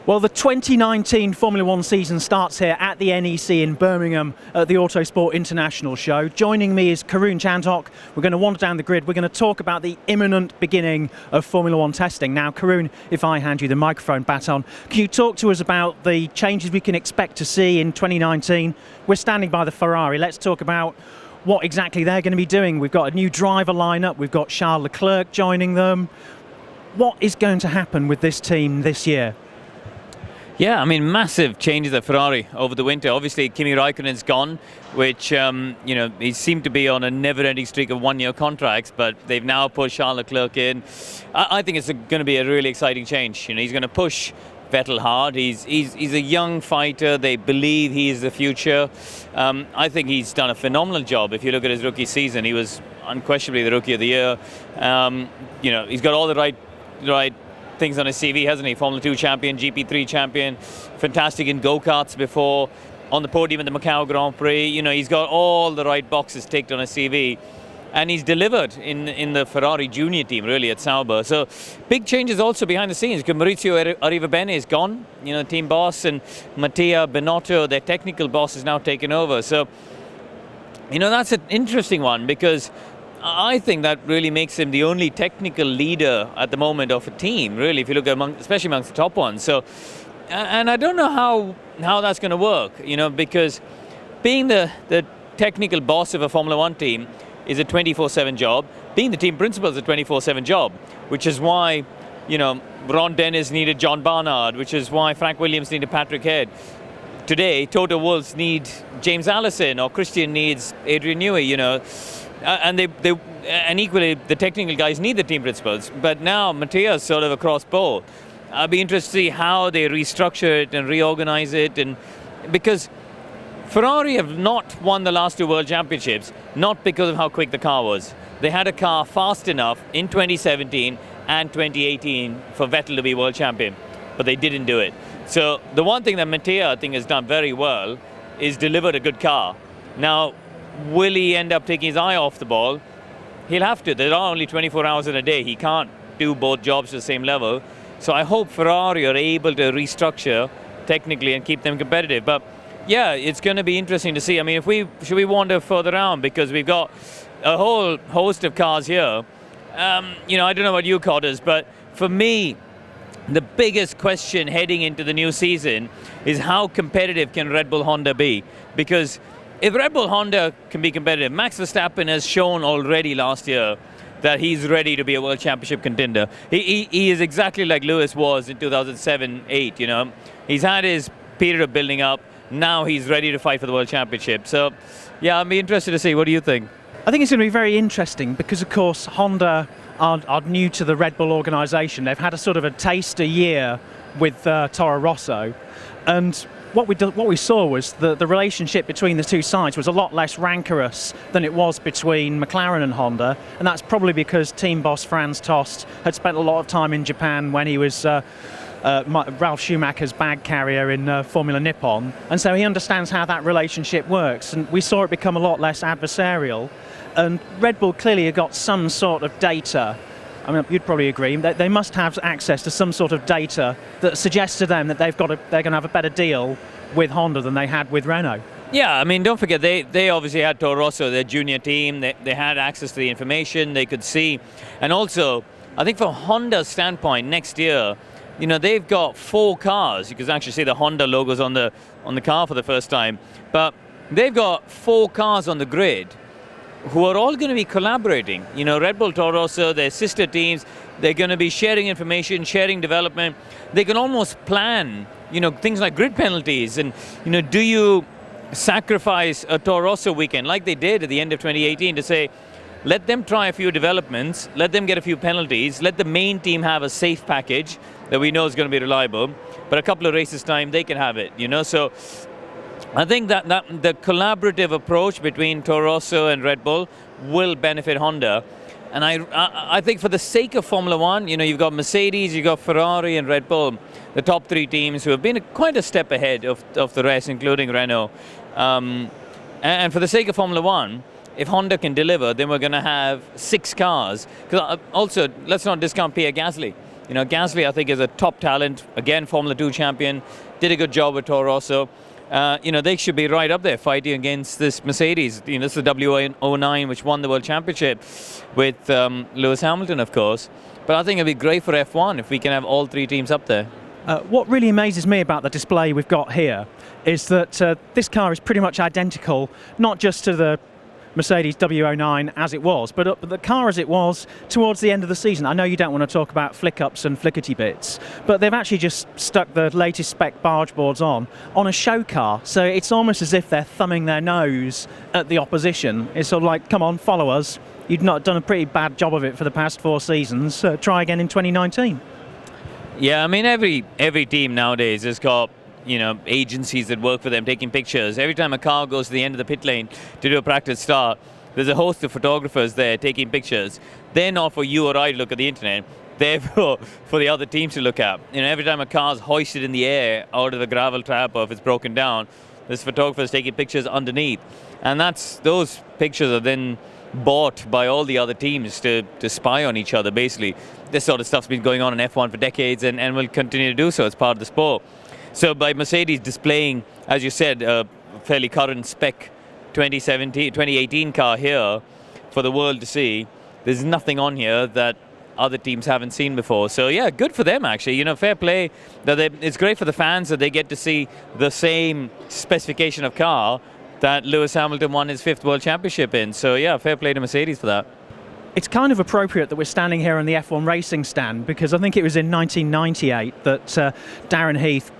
Well, the 2019 Formula One season starts here at the NEC in Birmingham at the Autosport International show. Joining me is Karun Chandhok. We're going to wander down the grid. We're going to talk about the imminent beginning of Formula One testing. Now, Karun, if I hand you the microphone baton, can you talk to us about the changes we can expect to see in 2019? We're standing by the Ferrari. Let's talk about what exactly they're going to be doing. We've got a new driver lineup. We've got Charles Leclerc joining them. What is going to happen with this team this year? Yeah, I mean, massive changes at Ferrari over the winter. Obviously, Kimi Raikkonen's gone, which, he seemed to be on a never-ending streak of one-year contracts, but they've now pushed Charles Leclerc in. I think it's going to be a really exciting change. He's going to push Vettel hard. He's a young fighter. They believe he's the future. I think he's done a phenomenal job. If you look at his rookie season, he was unquestionably the Rookie of the Year. He's got all the right things on his CV, hasn't he? Formula 2 champion, GP3 champion, fantastic in go-karts before, on the podium in the Macau Grand Prix. He's got all the right boxes ticked on his CV, and he's delivered in the Ferrari junior team, really, at Sauber. So big changes also behind the scenes, because Maurizio Arrivabene is gone, team boss, and Mattia Binotto, their technical boss, is now taken over. So, that's an interesting one, because I think that really makes him the only technical leader at the moment of a team, really, if you look especially amongst the top ones. So, and I don't know how that's going to work, because being the technical boss of a Formula One team is a 24/7 job. Being the team principal is a 24/7 job, which is why, Ron Dennis needed John Barnard, which is why Frank Williams needed Patrick Head. Today, Toto Wolff need James Allison, or Christian needs Adrian Newey, and equally the technical guys need the team principals. But now Mattia's sort of across both. I'll be interested to see how they restructure it and reorganize it, and because Ferrari have not won the last two World Championships, not because of how quick the car was. They had a car fast enough in 2017 and 2018 for Vettel to be world champion, but they didn't do it. So the one thing that Mattia, I think, has done very well is delivered a good car. Now, will he end up taking his eye off the ball? He'll have to. There are only 24 hours in a day. He can't do both jobs at the same level. So I hope Ferrari are able to restructure technically and keep them competitive. But yeah, it's going to be interesting to see. I mean, should we wander further around, because we've got a whole host of cars here. I don't know about you, Codders, but for me, the biggest question heading into the new season is how competitive can Red Bull Honda be? Because if Red Bull Honda can be competitive, Max Verstappen has shown already last year that he's ready to be a World Championship contender. He is exactly like Lewis was in 2007-8, He's had his period of building up. Now he's ready to fight for the World Championship. So, yeah, I'd be interested to see. What do you think? I think it's going to be very interesting because, of course, Honda are new to the Red Bull organisation. They've had a sort of a taster year with Toro Rosso, and what we saw was the relationship between the two sides was a lot less rancorous than it was between McLaren and Honda, and that's probably because team boss Franz Tost had spent a lot of time in Japan when he was Ralf Schumacher's bag carrier in Formula Nippon, and so he understands how that relationship works, and we saw it become a lot less adversarial. And Red Bull clearly have got some sort of data. I mean, you'd probably agree that they must have access to some sort of data that suggests to them that they're going to have a better deal with Honda than they had with Renault. Yeah, I mean, don't forget, they obviously had Toro Rosso, their junior team. They had access to the information, they could see. And also, I think from Honda's standpoint, next year, they've got 4 cars. You can actually see the Honda logos on the car for the first time. But they've got 4 cars on the grid who are all going to be collaborating. Red Bull, Toro Rosso, their sister teams, they're going to be sharing information, sharing development. They can almost plan, things like grid penalties. And, do you sacrifice a Toro Rosso weekend like they did at the end of 2018 to say, let them try a few developments, let them get a few penalties, let the main team have a safe package that we know is going to be reliable, but a couple of races time, they can have it, So I think that the collaborative approach between Toro Rosso and Red Bull will benefit Honda. And I think for the sake of Formula One, you've got Mercedes, you've got Ferrari and Red Bull, the top 3 teams who have been quite a step ahead of the rest, including Renault. And for the sake of Formula One, if Honda can deliver, then we're going to have 6 cars. Because also, let's not discount Pierre Gasly. Gasly, I think, is a top talent. Again, Formula 2 champion. Did a good job with Toro Rosso. They should be right up there fighting against this Mercedes. This is the W09, which won the World Championship with Lewis Hamilton, of course. But I think it'd be great for F1 if we can have all three teams up there. What really amazes me about the display we've got here is that this car is pretty much identical, not just to the Mercedes W09 as it was, but the car as it was towards the end of the season. I know you don't want to talk about flick-ups and flickety bits, but they've actually just stuck the latest spec barge boards on a show car, so it's almost as if they're thumbing their nose at the opposition. It's sort of like, come on, follow us. You've not done a pretty bad job of it for the past 4 seasons. Try again in 2019. Yeah, I mean, every team nowadays has got agencies that work for them taking pictures. Every time a car goes to the end of the pit lane to do a practice start, there's a host of photographers there taking pictures. They're not for you or I to look at the internet. They're for the other teams to look at. Every time a car's hoisted in the air out of the gravel trap or if it's broken down, there's photographers taking pictures underneath. And those pictures are then bought by all the other teams to spy on each other, basically. This sort of stuff's been going on in F1 for decades and will continue to do so. It's part of the sport. So by Mercedes displaying, as you said, a fairly current spec 2018 car here for the world to see, there's nothing on here that other teams haven't seen before. So yeah, good for them actually. Fair play. It's great for the fans that they get to see the same specification of car that Lewis Hamilton won his 5th World Championship in. So yeah, fair play to Mercedes for that. It's kind of appropriate that we're standing here on the F1 racing stand, because I think it was in 1998 that Darren Heath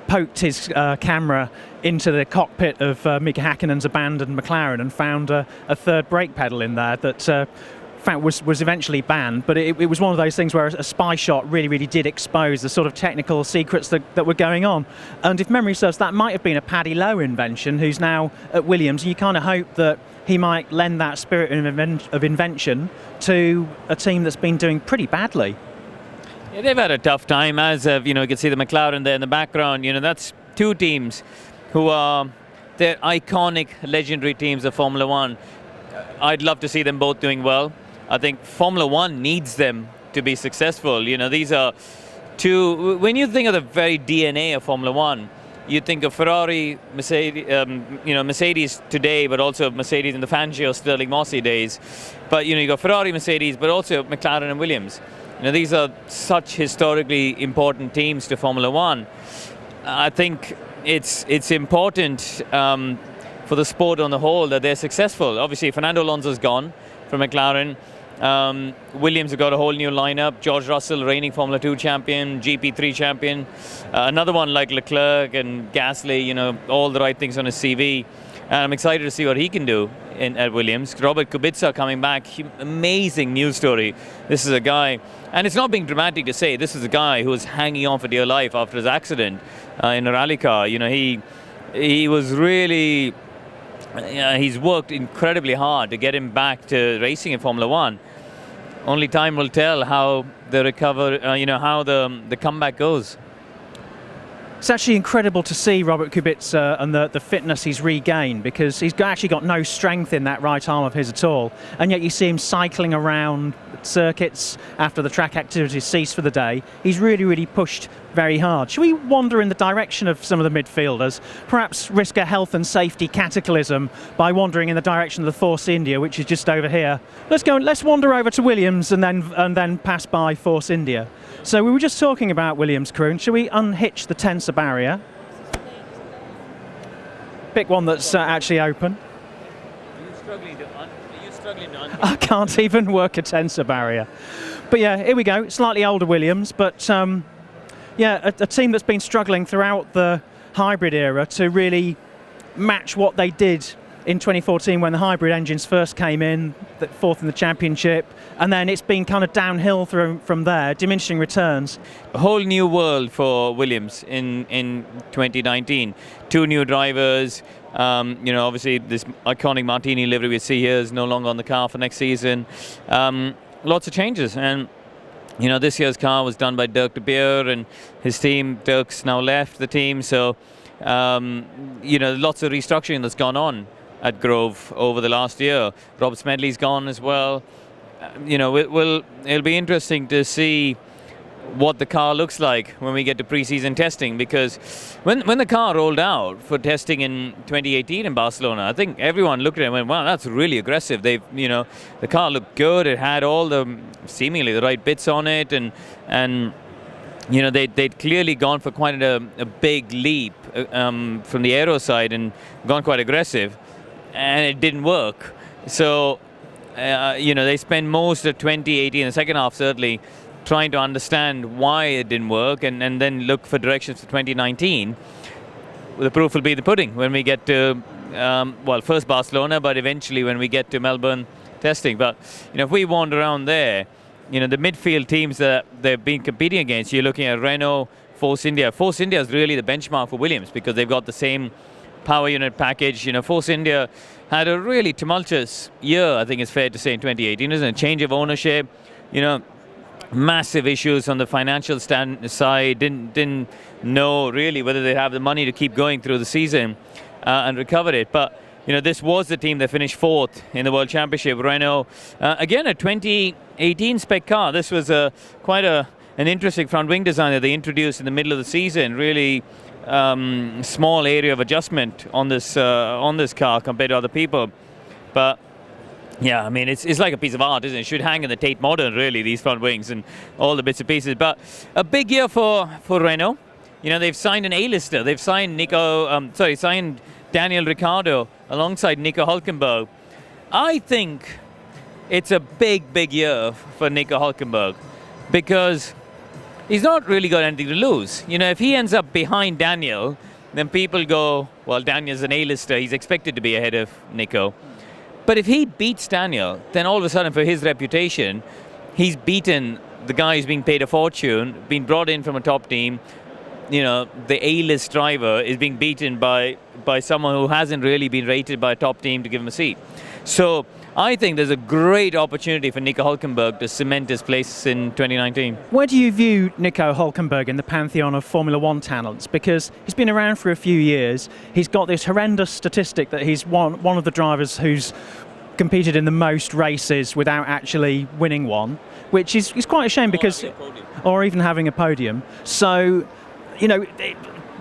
poked his camera into the cockpit of Mika Häkkinen's abandoned McLaren and found a third brake pedal in there that was eventually banned. But it was one of those things where a spy shot really did expose the sort of technical secrets that were going on. And if memory serves, that might have been a Paddy Lowe invention, who's now at Williams. And you kind of hope that he might lend that spirit of invention to a team that's been doing pretty badly. Yeah, they've had a tough time, as you can see the McLaren there in the background. That's two teams who are they're iconic, legendary teams of Formula One. I'd love to see them both doing well. I think Formula One needs them to be successful. These are two. When you think of the very DNA of Formula One, you think of Ferrari, Mercedes, Mercedes today, but also Mercedes in the Fangio, Sterling Mossy days. But you got Ferrari, Mercedes, but also McLaren and Williams. These are such historically important teams to Formula One. I think it's important for the sport on the whole that they're successful. Obviously, Fernando Alonso's gone from McLaren. Williams have got a whole new lineup. George Russell, reigning Formula 2 champion, GP3 champion. Another one like Leclerc and Gasly, all the right things on his CV. And I'm excited to see what he can do at Williams. Robert Kubica coming back, amazing news story. This is a guy, and it's not being dramatic to say, this is a guy who was hanging on for dear life after his accident in a rally car. He was really, he's worked incredibly hard to get him back to racing in Formula One. Only time will tell how the how the comeback goes. It's actually incredible to see Robert Kubica and the fitness he's regained, because he's actually got no strength in that right arm of his at all, and yet you see him cycling around circuits after the track activities cease for the day. He's really pushed very hard. Should we wander in the direction of some of the midfielders, perhaps risk a health and safety cataclysm by wandering in the direction of the Force India, which is just over here? Let's wander over to Williams and then pass by Force India. So we were just talking about Williams, Karun. Shall we unhitch the tensor barrier? Pick one that's actually open. Are you struggling to unhitch? I can't even work a tensor barrier. But yeah, here we go. Slightly older Williams, but a team that's been struggling throughout the hybrid era to really match what they did in 2014 when the hybrid engines first came in, fourth in the championship, and then it's been kind of downhill from there, diminishing returns. A whole new world for Williams in 2019. Two new drivers. Obviously this iconic Martini livery we see here is no longer on the car for next season. Lots of changes, and this year's car was done by Dirk de Beer and his team. Dirk's now left the team, so lots of restructuring that's gone on at Grove over the last year. Rob Smedley's gone as well. It'll be interesting to see what the car looks like when we get to pre-season testing, because when the car rolled out for testing in 2018 in Barcelona, I think everyone looked at it and went, wow, that's really aggressive. The car looked good. It had all seemingly the right bits on it, and they'd clearly gone for quite a big leap from the aero side and gone quite aggressive, and it didn't work. So they spent most of 2018, the second half certainly, trying to understand why it didn't work, and then look for directions for 2019. The proof will be the pudding when we get to, first Barcelona, but eventually when we get to Melbourne testing. But, if we wander around there, the midfield teams that they've been competing against, you're looking at Renault, Force India. Force India is really the benchmark for Williams because they've got the same power unit package. Force India had a really tumultuous year, I think it's fair to say, in 2018, isn't it? Change of ownership, massive issues on the financial side, didn't know really whether they'd have the money to keep going through the season and recover it. But this was the team that finished fourth in the World Championship. Renault, again, a 2018 spec car. This was quite an interesting front wing design that they introduced in the middle of the season. Really small area of adjustment on this car compared to other people. But yeah, I mean, it's like a piece of art, isn't it? It should hang in the Tate Modern, really, these front wings and all the bits and pieces. But a big year for Renault. They've signed an A-lister. They've signed signed Daniel Ricciardo alongside Nico Hülkenberg. I think it's a big, big year for Nico Hülkenberg because he's not really got anything to lose. If he ends up behind Daniel, then people go, well, Daniel's an A-lister. He's expected to be ahead of Nico. But if he beats Daniel, then all of a sudden for his reputation, he's beaten the guy who's being paid a fortune, been brought in from a top team. The A-list driver is being beaten by someone who hasn't really been rated by a top team to give him a seat. So I think there's a great opportunity for Nico Hülkenberg to cement his place in 2019. Where do you view Nico Hülkenberg in the pantheon of Formula One talents? Because he's been around for a few years. He's got this horrendous statistic that he's one of the drivers who's competed in the most races without actually winning one, which is quite a shame because, or even having a podium. So,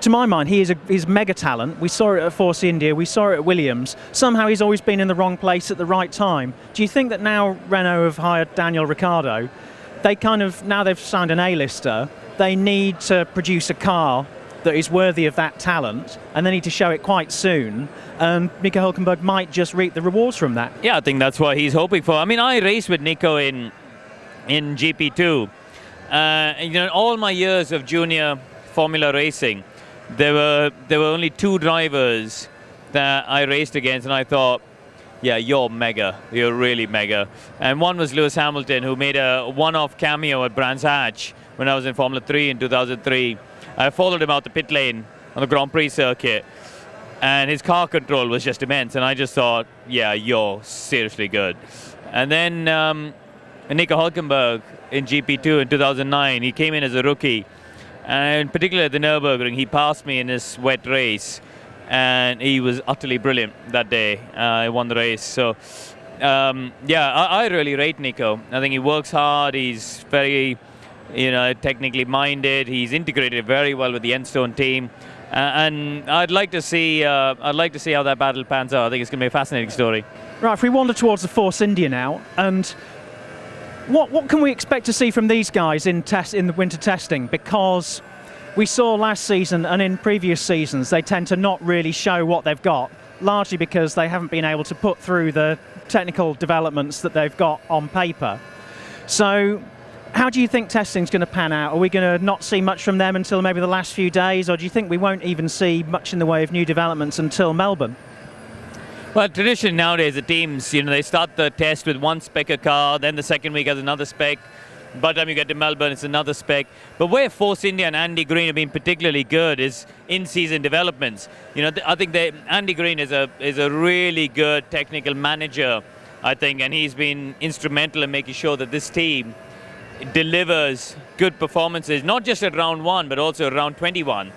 to my mind, he's mega talent. We saw it at Force India, we saw it at Williams. Somehow he's always been in the wrong place at the right time. Do you think that now Renault have hired Daniel Ricciardo, now they've signed an A-lister, they need to produce a car that is worthy of that talent, and they need to show it quite soon, and Nico Hülkenberg might just reap the rewards from that? Yeah, I think that's what he's hoping for. I mean, I raced with Nico in GP2. All my years of junior Formula racing, there were only two drivers that I raced against, and I thought, yeah, you're mega. You're really mega. And one was Lewis Hamilton, who made a one-off cameo at Brands Hatch when I was in Formula 3 in 2003. I followed him out the pit lane on the Grand Prix circuit, and his car control was just immense. And I just thought, yeah, you're seriously good. And then Nico Hülkenberg in GP2 in 2009, he came in as a rookie. And particularly at the Nürburgring, he passed me in this wet race, and he was utterly brilliant that day. He won the race. So, I really rate Nico. I think he works hard. He's very, technically minded. He's integrated very well with the Enstone team, and I'd like to see how that battle pans out. I think it's going to be a fascinating story. Right, if we wander towards the Force India now, and what can we expect to see from these guys in the winter testing? Because we saw last season and in previous seasons they tend to not really show what they've got, largely because they haven't been able to put through the technical developments that they've got on paper. So how do you think testing's going to pan out? Are we going to not see much from them until maybe the last few days, or do you think we won't even see much in the way of new developments until Melbourne? Well, tradition nowadays, the teams, they start the test with one spec of car, then the second week has another spec. By the time you get to Melbourne, it's another spec. But where Force India and Andy Green have been particularly good is in-season developments. I think Andy Green is a really good technical manager, I think, and he's been instrumental in making sure that this team delivers good performances, not just at round 1, but also at round 21.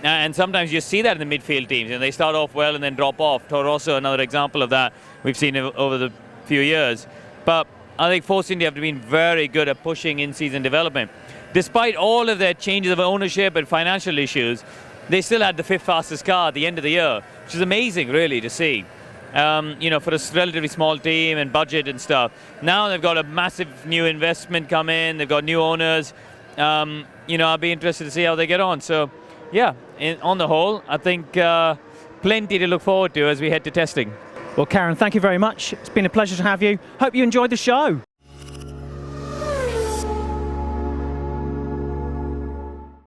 And sometimes you see that in the midfield teams, they start off well and then drop off. Toro Rosso, another example of that we've seen over the few years. But I think Force India have been very good at pushing in-season development. despite all of their changes of ownership and financial issues, they still had the 5th fastest car at the end of the year, which is amazing, really, to see. For a relatively small team and budget and stuff. Now they've got a massive new investment come in, they've got new owners. I'll be interested to see how they get on. So, yeah, on the whole, I think plenty to look forward to as we head to testing. Well, Karun, thank you very much. It's been a pleasure to have you. Hope you enjoyed the show.